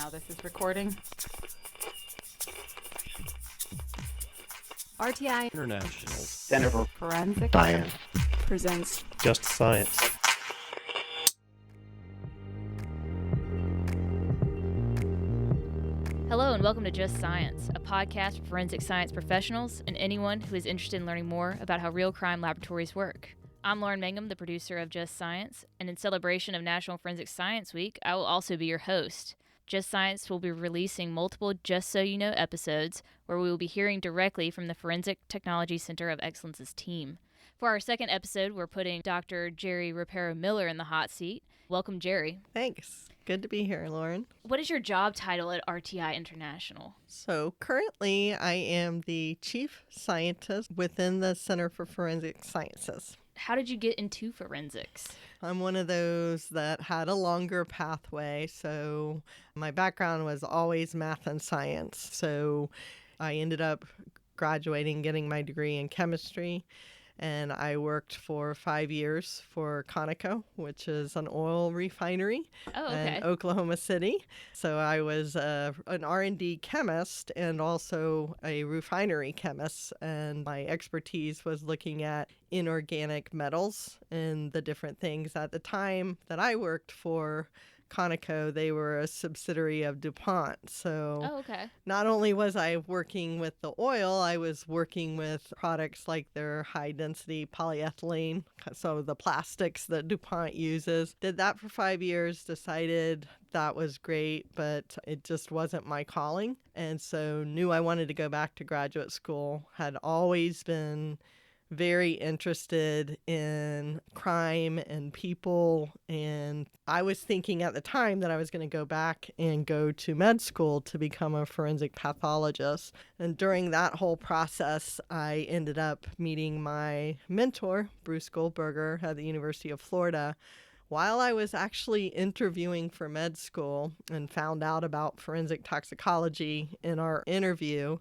now this is recording. RTI International Center for Forensic Science presents Just Science. Hello and welcome to Just Science, a podcast for forensic science professionals and anyone who is interested in learning more about how real crime laboratories work. I'm Lauren Mangum, the producer of Just Science, and in celebration of National Forensic Science Week, I will also be your host. Just Science will be releasing multiple Just So You Know episodes where we will be hearing directly from the Forensic Technology Center of Excellence's team. For our second episode, we're putting Dr. Jeri Rapero-Miller in the hot seat. Welcome, Jeri. Thanks. Good to be here, Lauren. What is your job title at RTI International? So currently I am the chief scientist within the Center for Forensic Sciences. How did you get into forensics? I'm one of those that had a longer pathway. So my background was always math and science. So I ended up graduating, getting my degree in chemistry. And I worked for 5 years for Conoco, which is an oil refinery in Oklahoma City. So I was an R&D chemist and also a refinery chemist. And my expertise was looking at inorganic metals and the different things. At the time that I worked for Conoco, they were a subsidiary of DuPont. So not only was I working with the oil, I was working with products like their high-density polyethylene, so the plastics that DuPont uses. Did that for 5 years, decided that was great, but it just wasn't my calling. And so knew I wanted to go back to graduate school, had always been very interested in crime and people. And I was thinking at the time that I was going to go back and go to med school to become a forensic pathologist. And during that whole process, I ended up meeting my mentor, Bruce Goldberger, at the University of Florida, while I was actually interviewing for med school, and found out about forensic toxicology in our interview.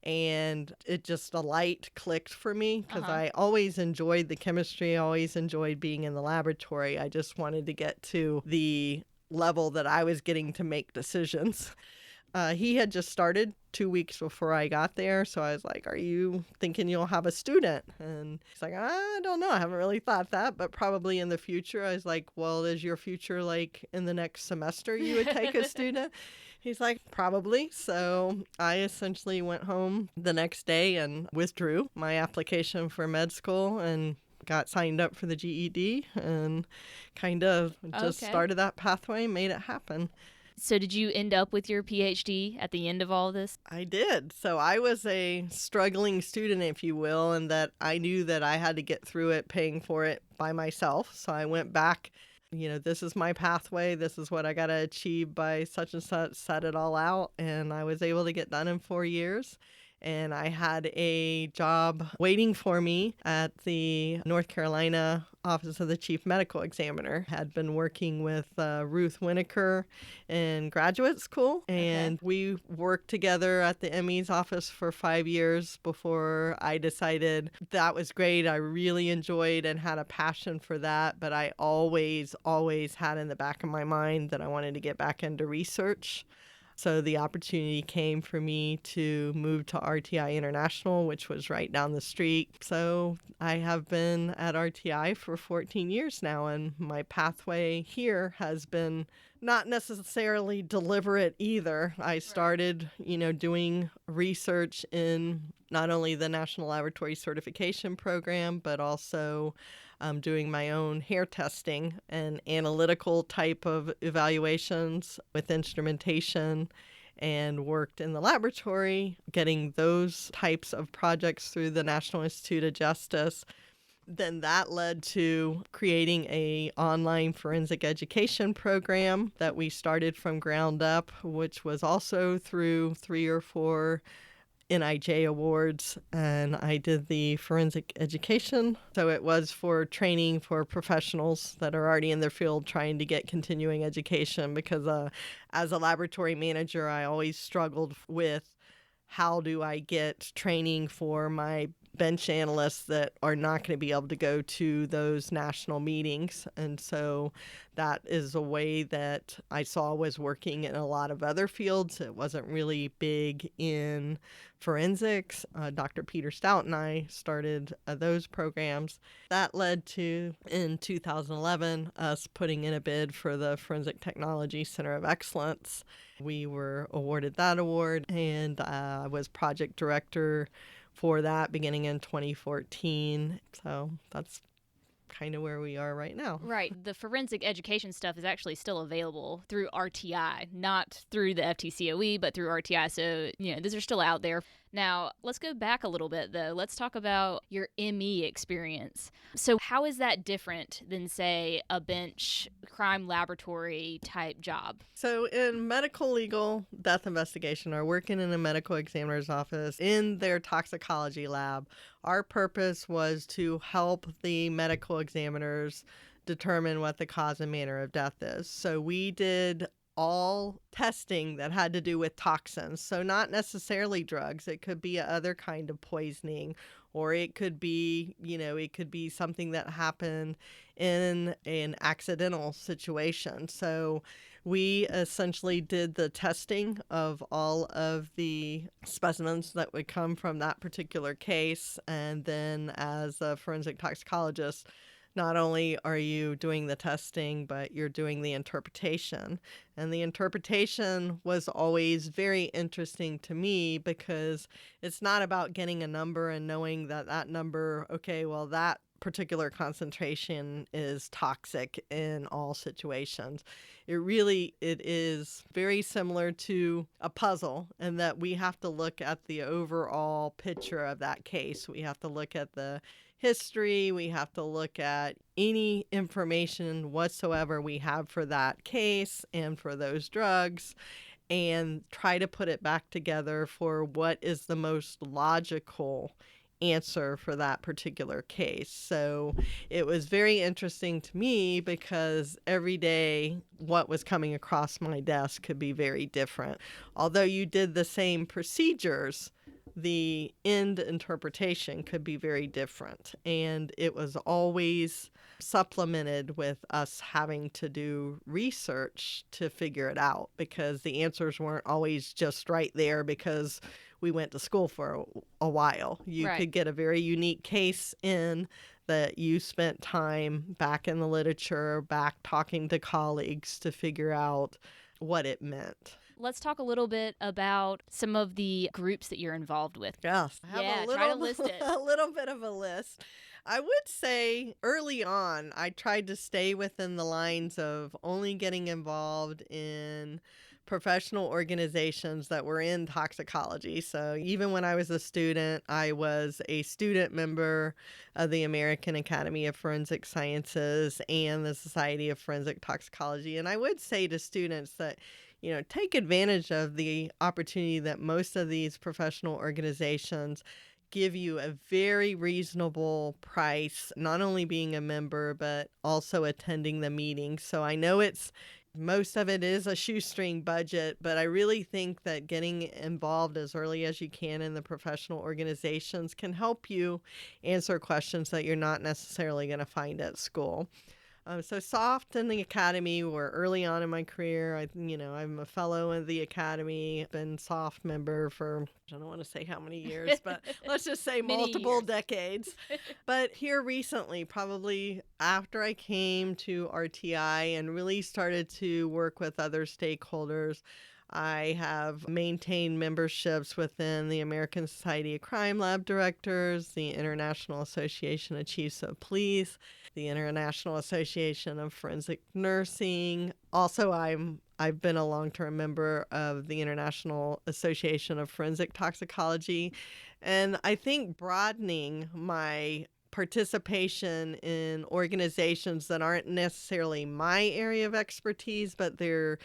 And it just, a light clicked for me because I always enjoyed the chemistry, always enjoyed being in the laboratory. I just wanted to get to the level that I was getting to make decisions. He had just started 2 weeks before I got there. So I was like, are you thinking you'll have a student? And he's like, I don't know. I haven't really thought that, but probably in the future. I was like, well, is your future like in the next semester you would take a student? He's like, probably. So I essentially went home the next day and withdrew my application for med school and got signed up for the GED and kind of just started that pathway, made it happen. So did you end up with your PhD at the end of all of this? I did. So I was a struggling student, if you will, and that I knew that I had to get through it, paying for it by myself. So I went back. This is my pathway. This is what I got to achieve by such and such, set it all out. And I was able to get done in 4 years. And I had a job waiting for me at the North Carolina Office of the Chief Medical Examiner. Had been working with Ruth Winokur in graduate school. And we worked together at the ME's office for 5 years before I decided that was great. I really enjoyed and had a passion for that. But I always had in the back of my mind that I wanted to get back into research. So the opportunity came for me to move to RTI International, which was right down the street. So I have been at RTI for 14 years now, and my pathway here has been not necessarily deliberate either. I started, doing research in not only the National Laboratory Certification Program, but also doing my own hair testing and analytical type of evaluations with instrumentation, and worked in the laboratory getting those types of projects through the National Institute of Justice. Then that led to creating an online forensic education program that we started from ground up, which was also through 3 or 4 NIJ awards, and I did the forensic education. So it was for training for professionals that are already in their field trying to get continuing education, because as a laboratory manager, I always struggled with how do I get training for my bench analysts that are not going to be able to go to those national meetings. And so that is a way that I saw was working in a lot of other fields. It wasn't really big in forensics. Dr. Peter Stout and I started those programs. That led to, in 2011, us putting in a bid for the Forensic Technology Center of Excellence. We were awarded that award, and I was project director for that beginning in 2014. So that's kind of where we are right now. Right. The forensic education stuff is actually still available through RTI, not through the FTCOE, but through RTI. So, these are still out there. Now, let's go back a little bit, though. Let's talk about your ME experience. So how is that different than, say, a bench crime laboratory type job? So in medical legal death investigation, or working in a medical examiner's office in their toxicology lab, our purpose was to help the medical examiners determine what the cause and manner of death is. So we did all testing that had to do with toxins. So not necessarily drugs. It could be other kind of poisoning, or it could be, it could be something that happened in an accidental situation. So we essentially did the testing of all of the specimens that would come from that particular case. And then as a forensic toxicologist, not only are you doing the testing, but you're doing the interpretation. And the interpretation was always very interesting to me because it's not about getting a number and knowing that number, okay, well, that particular concentration is toxic in all situations. It is very similar to a puzzle in that we have to look at the overall picture of that case. We have to look at the history. We have to look at any information whatsoever we have for that case and for those drugs and try to put it back together for what is the most logical answer for that particular case. So it was very interesting to me because every day what was coming across my desk could be very different. Although you did the same procedures, the end interpretation could be very different. And it was always supplemented with us having to do research to figure it out because the answers weren't always just right there because we went to school for a while. You Right. could get a very unique case in that you spent time back in the literature, back talking to colleagues to figure out what it meant. Let's talk a little bit about some of the groups that you're involved with. Yes. I have Try to list it. a little bit of a list. I would say early on, I tried to stay within the lines of only getting involved in professional organizations that were in toxicology. So even when I was a student, I was a student member of the American Academy of Forensic Sciences and the Society of Forensic Toxicology. And I would say to students that, take advantage of the opportunity that most of these professional organizations give you a very reasonable price, not only being a member, but also attending the meetings. So I know most of it is a shoestring budget, but I really think that getting involved as early as you can in the professional organizations can help you answer questions that you're not necessarily going to find at school. So SOFT and the Academy were early on in my career. I'm a fellow in the Academy, been SOFT member for, I don't want to say how many years, but let's just say multiple decades. But here recently, probably after I came to RTI and really started to work with other stakeholders, I have maintained memberships within the American Society of Crime Lab Directors, the International Association of Chiefs of Police, the International Association of Forensic Nursing. Also, I've been a long-term member of the International Association of Forensic Toxicology. And I think broadening my participation in organizations that aren't necessarily my area of expertise, but they're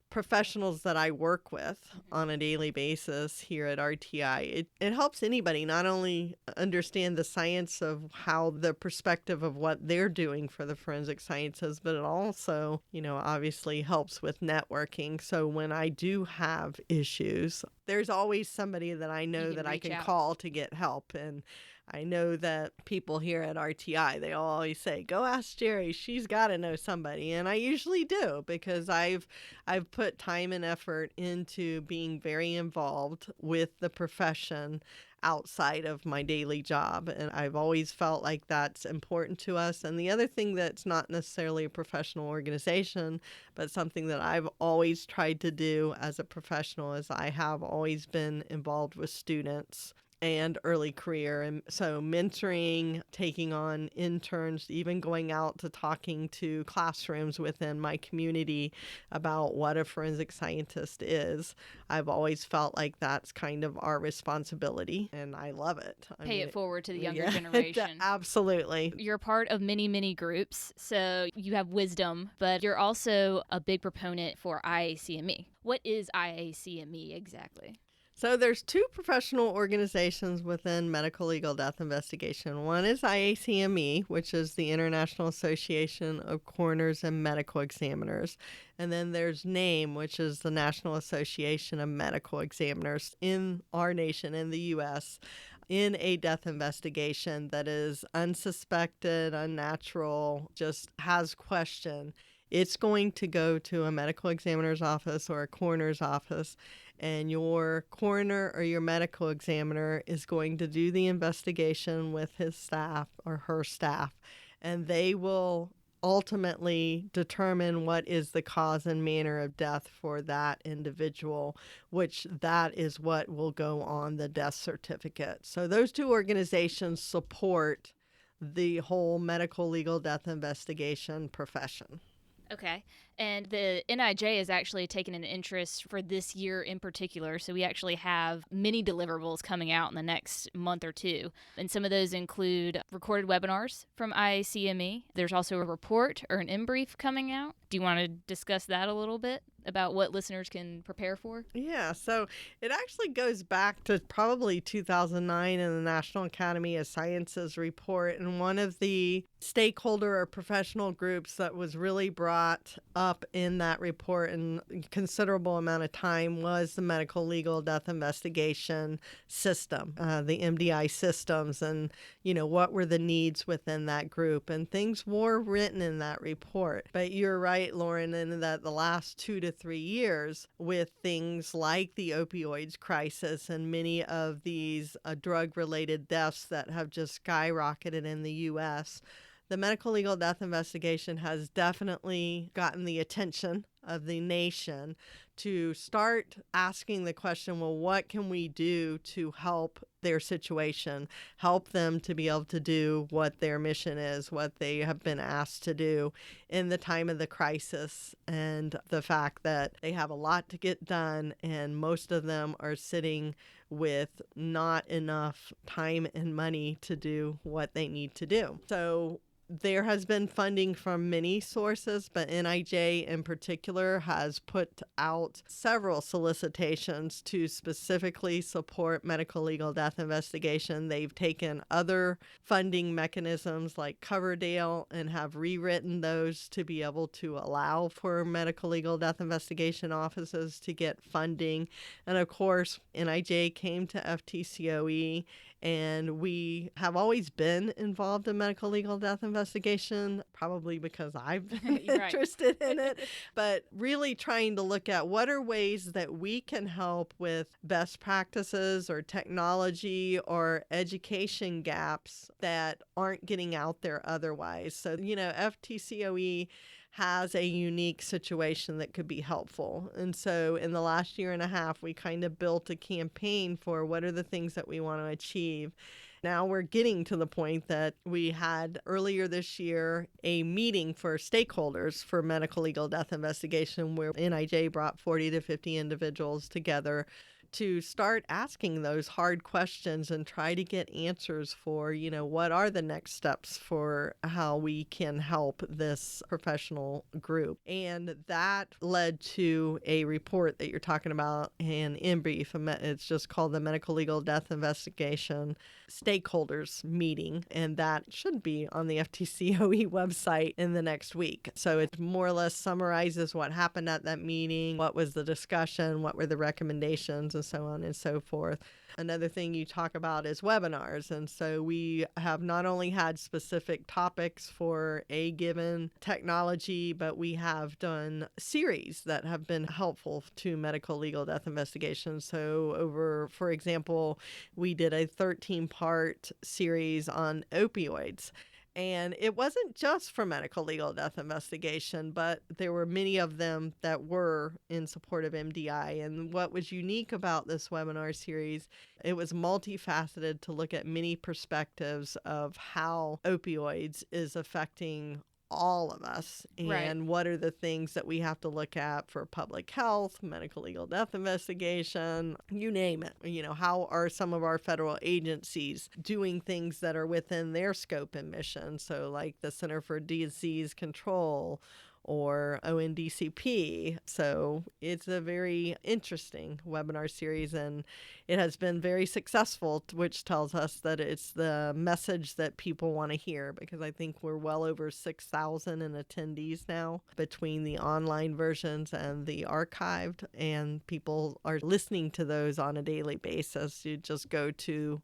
professionals that I work with on a daily basis here at RTI. It helps anybody not only understand the science of how the perspective of what they're doing for the forensic sciences, but it also, obviously helps with networking. So when I do have issues, there's always somebody that I know that I can call to get help. And I know that people here at RTI, they always say, go ask Jeri. She's got to know somebody. And I usually do because I've put time and effort into being very involved with the profession outside of my daily job. And I've always felt like that's important to us. And the other thing that's not necessarily a professional organization, but something that I've always tried to do as a professional is I have always been involved with students and early career. And so mentoring, taking on interns, even going out to talking to classrooms within my community about what a forensic scientist is. I've always felt like that's kind of our responsibility, and I love it. Pay it forward to the younger generation. Absolutely. You're part of many, many groups, so you have wisdom, but you're also a big proponent for IACME. What is IACME exactly? So there's two professional organizations within medical legal death investigation. One is IACME, which is the International Association of Coroners and Medical Examiners. And then there's NAME, which is the National Association of Medical Examiners in our nation, in the U.S., in a death investigation that is unsuspected, unnatural, just has question. It's going to go to a medical examiner's office or a coroner's office, and your coroner or your medical examiner is going to do the investigation with his staff or her staff, and they will ultimately determine what is the cause and manner of death for that individual, which that is what will go on the death certificate. So those two organizations support the whole medical legal death investigation profession. Okay. And the NIJ has actually taken an interest for this year in particular. So we actually have many deliverables coming out in the next month or two. And some of those include recorded webinars from IACME. There's also a report or an in-brief coming out. Do you want to discuss that a little bit about what listeners can prepare for? Yeah, so it actually goes back to probably 2009 in the National Academy of Sciences report. And one of the stakeholder or professional groups that was really brought up in that report in a considerable amount of time was the medical legal death investigation system, the MDI systems, and, what were the needs within that group. And things were written in that report. But you're right, Lauren, in that the last 2 to 3 years with things like the opioids crisis and many of these drug-related deaths that have just skyrocketed in the U.S., the medical legal death investigation has definitely gotten the attention of the nation to start asking the question, well, what can we do to help their situation, help them to be able to do what their mission is, what they have been asked to do in the time of the crisis, and the fact that they have a lot to get done and most of them are sitting with not enough time and money to do what they need to do. So there has been funding from many sources, but NIJ in particular has put out several solicitations to specifically support medical legal death investigation. They've taken other funding mechanisms like Coverdale and have rewritten those to be able to allow for medical legal death investigation offices to get funding. And of course, NIJ came to FTCOE, and we have always been involved in medical legal death investigation, probably because I've been interested in it, but really trying to look at what are ways that we can help with best practices or technology or education gaps that aren't getting out there otherwise. So, FTCOE has a unique situation that could be helpful. And so in the last year and a half, we kind of built a campaign for what are the things that we want to achieve. Now we're getting to the point that we had earlier this year a meeting for stakeholders for medical legal death investigation where NIJ brought 40 to 50 individuals together to start asking those hard questions and try to get answers for, what are the next steps for how we can help this professional group. And that led to a report that you're talking about, and in brief, it's just called the Medical Legal Death Investigation Stakeholders Meeting, and that should be on the FTCOE website in the next week. So it more or less summarizes what happened at that meeting, what was the discussion, what were the recommendations, and so on and so forth. Another thing you talk about is webinars. And so we have not only had specific topics for a given technology, but we have done series that have been helpful to medical legal death investigations. So for example, we did a 13-part series on opioids. And it wasn't just for medical legal death investigation, but there were many of them that were in support of MDI. And what was unique about this webinar series, it was multifaceted to look at many perspectives of how opioids is affecting all of us and what are the things that we have to look at for public health, medical legal death investigation, you name it. How are some of our federal agencies doing things that are within their scope and mission? So like the Center for Disease Control or ONDCP. So it's a very interesting webinar series, and it has been very successful, which tells us that it's the message that people want to hear, because I think we're well over 6,000 in attendees now between the online versions and the archived, and people are listening to those on a daily basis. You just go to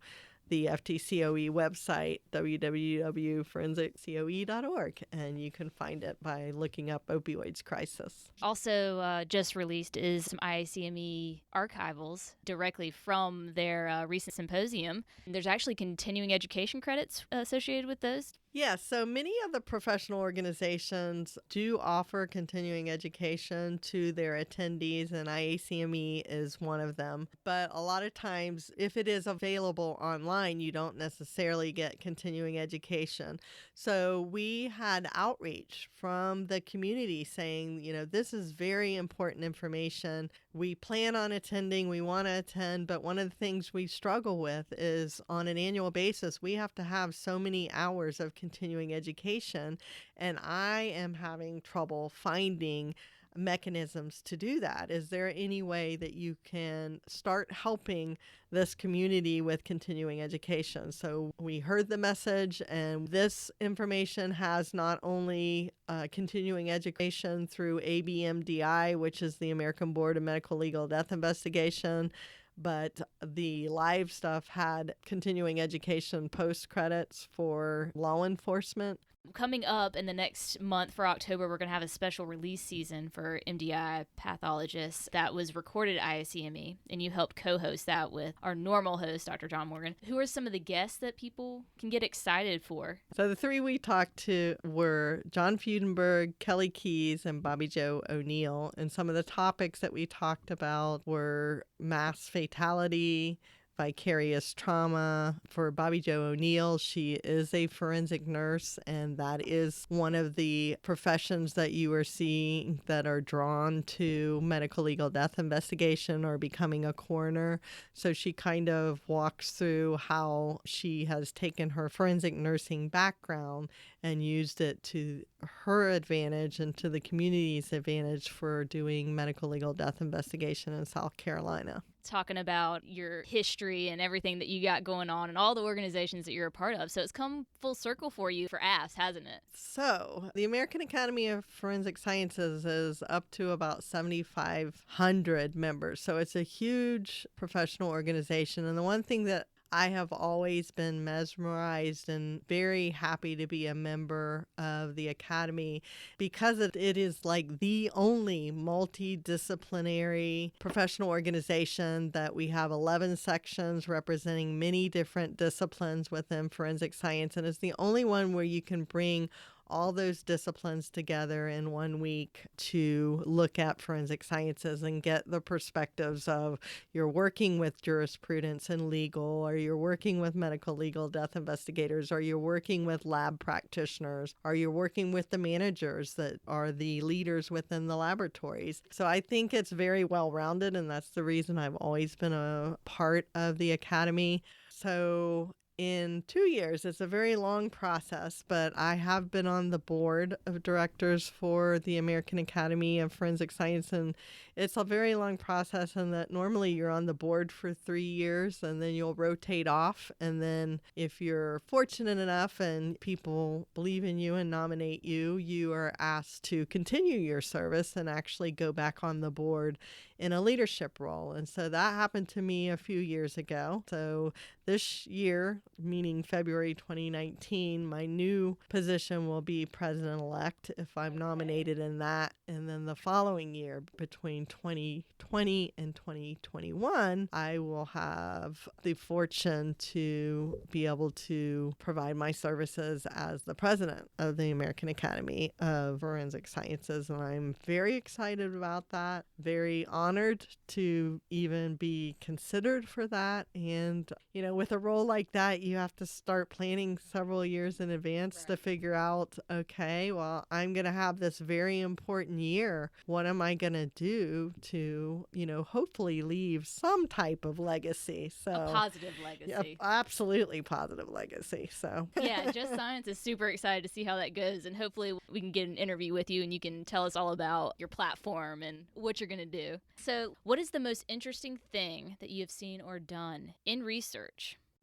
the FTCOE website, www.forensiccoe.org, and you can find it by looking up opioids crisis. Also just released is some IACME archivals directly from their recent symposium. There's actually continuing education credits associated with those. Yeah, so many of the professional organizations do offer continuing education to their attendees, and IACME is one of them. But a lot of times, if it is available online, you don't necessarily get continuing education. So we had outreach from the community saying, this is very important information. We plan on attending, we want to attend, but one of the things we struggle with is on an annual basis, we have to have so many hours of continuing education, and I am having trouble finding mechanisms to do that. Is there any way that you can start helping this community with continuing education? So we heard the message, and this information has not only continuing education through ABMDI, which is the American Board of Medical Legal Death Investigation, but the live stuff had continuing education post credits for law enforcement. Coming up in the next month for October, we're going to have a special release season for MDI pathologists that was recorded at IACME, and you helped co-host that with our normal host, Dr. John Morgan. Who are some of the guests that people can get excited for? So the three we talked to were John Fudenberg, Kelly Keys, and Bobby Joe O'Neill. And some of the topics that we talked about were mass fatality, vicarious trauma. For Bobby Joe O'Neill, she is a forensic nurse, and that is one of the professions that you are seeing that are drawn to medical legal death investigation or becoming a coroner. So she kind of walks through how she has taken her forensic nursing background and used it to her advantage and to the community's advantage for doing medical legal death investigation in South Carolina. Talking about your history and everything that you got going on and all the organizations that you're a part of. So it's come full circle for you for AFS, hasn't it? So the American Academy of Forensic Sciences is up to about 7,500 members. So it's a huge professional organization. And the one thing that I have always been mesmerized and very happy to be a member of the Academy, because it is like the only multidisciplinary professional organization that we have 11 sections representing many different disciplines within forensic science, and it's the only one where you can bring all those disciplines together in 1 week to look at forensic sciences and get the perspectives of you're working with jurisprudence and legal, or you're working with medical legal death investigators, or you're working with lab practitioners, or you're working with the managers that are the leaders within the laboratories. So I think it's very well-rounded, and that's the reason I've always been a part of the Academy. So in 2 years. It's a very long process, but I have been on the board of directors for the American Academy of Forensic Science, and it's a very long process in that normally you're on the board for 3 years and then you'll rotate off. And then if you're fortunate enough and people believe in you and nominate you, you are asked to continue your service and actually go back on the board in a leadership role. And so that happened to me a few years ago. So this year, meaning February 2019, my new position will be president-elect if I'm nominated in that. And then the following year, between 2020 and 2021, I will have the fortune to be able to provide my services as the president of the American Academy of Forensic Sciences. And I'm very excited about that, very honored to even be considered for that. And, with a role like that, you have to start planning several years in advance to figure out, okay, well, I'm going to have this very important year. What am I going to do to, hopefully leave some type of legacy? So a positive legacy. Yeah, absolutely positive legacy. So yeah, Just Science is super excited to see how that goes, and hopefully we can get an interview with you and you can tell us all about your platform and what you're going to do. So what is the most interesting thing that you have seen or done in research?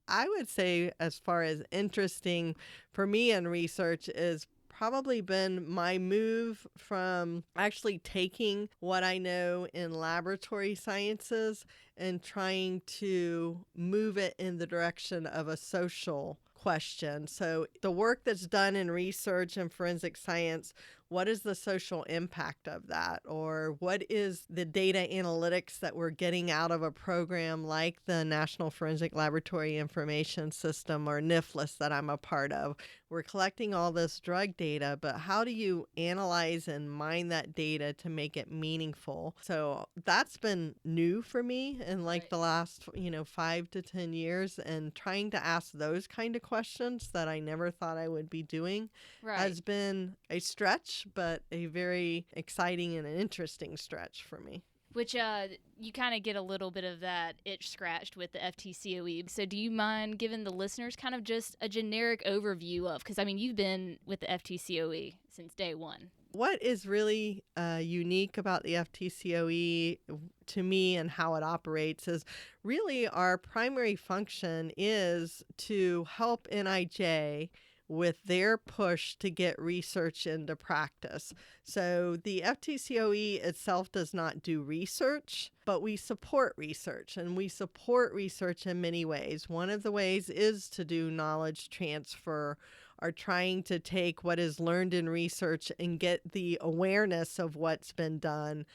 I would say, as far as interesting for me in research, is probably been my move from actually taking what I know in laboratory sciences and trying to move it in the direction of a social question. So the work that's done in research and forensic science, what is the social impact of that? Or what is the data analytics that we're getting out of a program like the National Forensic Laboratory Information System, or NIFLS, that I'm a part of? We're collecting all this drug data, but how do you analyze and mine that data to make it meaningful? So that's been new for me in the last, 5 to 10 years, and trying to ask those kind of questions that I never thought I would be doing has been a stretch, but a very exciting and an interesting stretch for me. Which you kind of get a little bit of that itch scratched with the FTCOE. So do you mind giving the listeners kind of just a generic overview of, because you've been with the FTCOE since day one. What is really unique about the FTCOE to me and how it operates is really our primary function is to help NIJ with their push to get research into practice. So the FTCOE itself does not do research, but we support research, and we support research in many ways. One of the ways is to do knowledge transfer, or trying to take what is learned in research and get the awareness of what's been done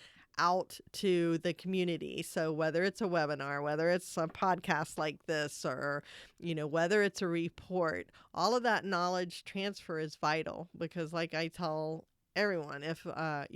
out to the community. So whether it's a webinar, whether it's a podcast like this, or, whether it's a report, all of that knowledge transfer is vital, because like I tell everyone, if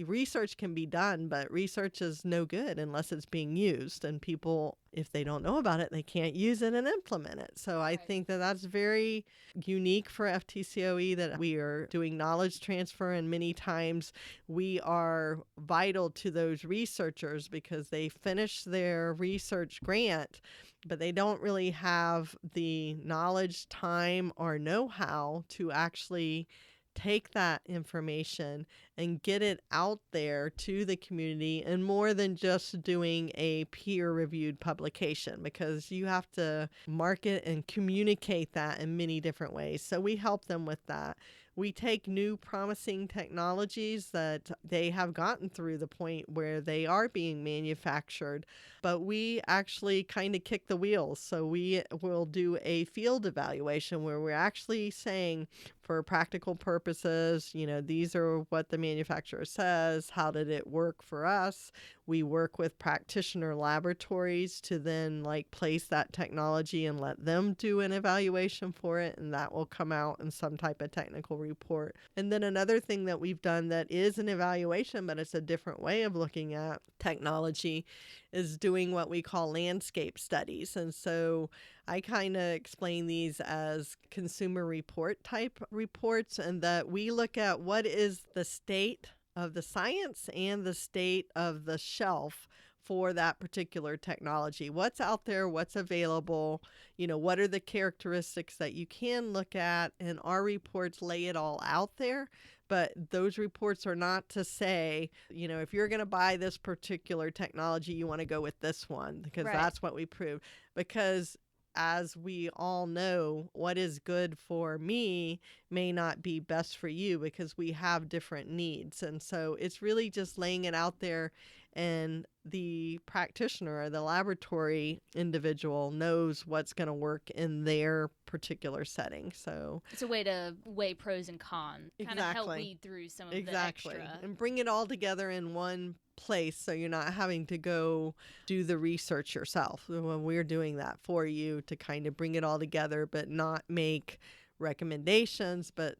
research can be done, but research is no good unless it's being used, and people, if they don't know about it, they can't use it and implement it. So I think that that's very unique for FTCOE, that we are doing knowledge transfer, and many times we are vital to those researchers because they finish their research grant, but they don't really have the knowledge, time, or know-how to actually take that information and get it out there to the community, and more than just doing a peer-reviewed publication, because you have to market and communicate that in many different ways. So we help them with that. We take new promising technologies that they have gotten through the point where they are being manufactured, but we actually kind of kick the wheels. So we will do a field evaluation where we're actually saying, for practical purposes, these are what the manufacturer says. How did it work for us? We work with practitioner laboratories to then place that technology and let them do an evaluation for it, and that will come out in some type of technical report. And then another thing that we've done that is an evaluation, but it's a different way of looking at technology, is doing what we call landscape studies. And so I kind of explain these as consumer report type reports, and that we look at what is the state of the science and the state of the shelf for that particular technology. What's out there, what's available, what are the characteristics that you can look at, and our reports lay it all out there. But those reports are not to say, if you're going to buy this particular technology, you want to go with this one, because Right. that's what we prove. Because as we all know, what is good for me may not be best for you, because we have different needs. And so it's really just laying it out there, and the practitioner or the laboratory individual knows what's going to work in their particular setting. So It's a way to weigh pros and cons, kind of help weed through some of the extra. and bring it all together in one place, so you're not having to go do the research yourself. When we're doing that for you to kind of bring it all together, but not make recommendations, but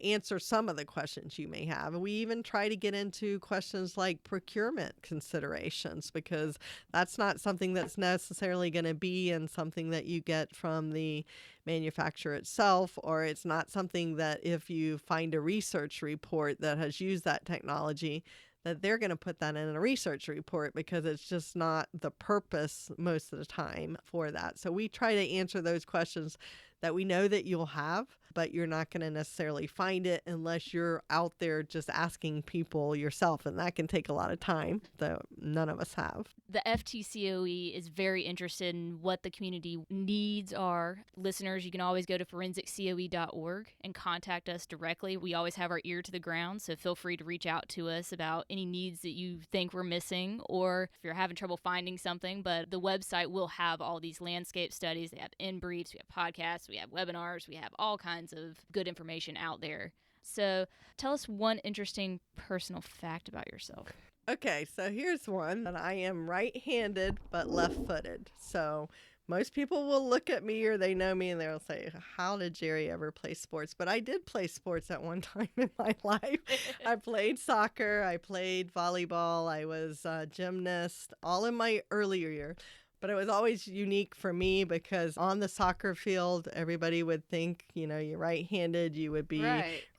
answer some of the questions you may have. And we even try to get into questions like procurement considerations, because that's not something that's necessarily going to be in something that you get from the manufacturer itself, or it's not something that if you find a research report that has used that technology, that they're going to put that in a research report, because it's just not the purpose most of the time for that. So we try to answer those questions that we know that you'll have, but you're not going to necessarily find it unless you're out there just asking people yourself. And that can take a lot of time that none of us have. The FTCOE is very interested in what the community needs are. Listeners, you can always go to forensiccoe.org and contact us directly. We always have our ear to the ground, so feel free to reach out to us about any needs that you think we're missing, or if you're having trouble finding something. But the website will have all these landscape studies. They have in-briefs, we have podcasts, we have webinars, we have all kinds of good information out there. So tell us one interesting personal fact about yourself. Okay, so here's one. And I am right-handed but left-footed. So most people will look at me, or they know me, and they'll say, how did Jeri ever play sports? But I did play sports at one time in my life. I played soccer, I played volleyball, I was a gymnast, all in my earlier year. But it was always unique for me, because on the soccer field, everybody would think, you're right-handed, you would be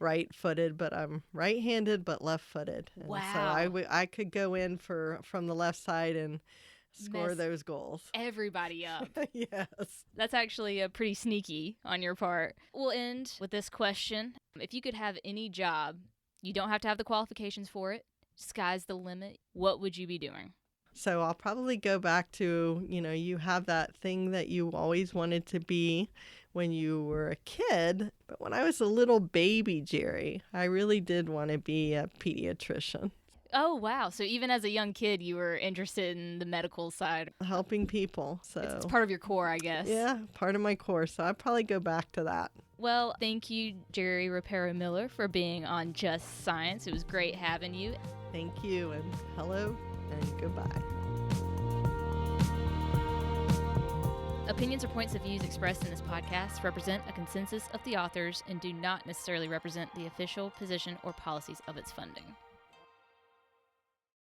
right-footed, but I'm right-handed but left-footed. And Wow. So I could go in from the left side and score those goals. Everybody up. Yes. That's actually pretty sneaky on your part. We'll end with this question. If you could have any job, you don't have to have the qualifications for it, sky's the limit, what would you be doing? So I'll probably go back to, you have that thing that you always wanted to be when you were a kid. But when I was a little baby Jeri, I really did want to be a pediatrician. Oh, wow. So even as a young kid, you were interested in the medical side. Helping people. So It's part of your core, I guess. Yeah, part of my core. So I'd probably go back to that. Well, thank you, Jeri Rapero-Miller, for being on Just Science. It was great having you. Thank you, and hello and goodbye. Opinions or points of views expressed in this podcast represent a consensus of the authors and do not necessarily represent the official position or policies of its funding.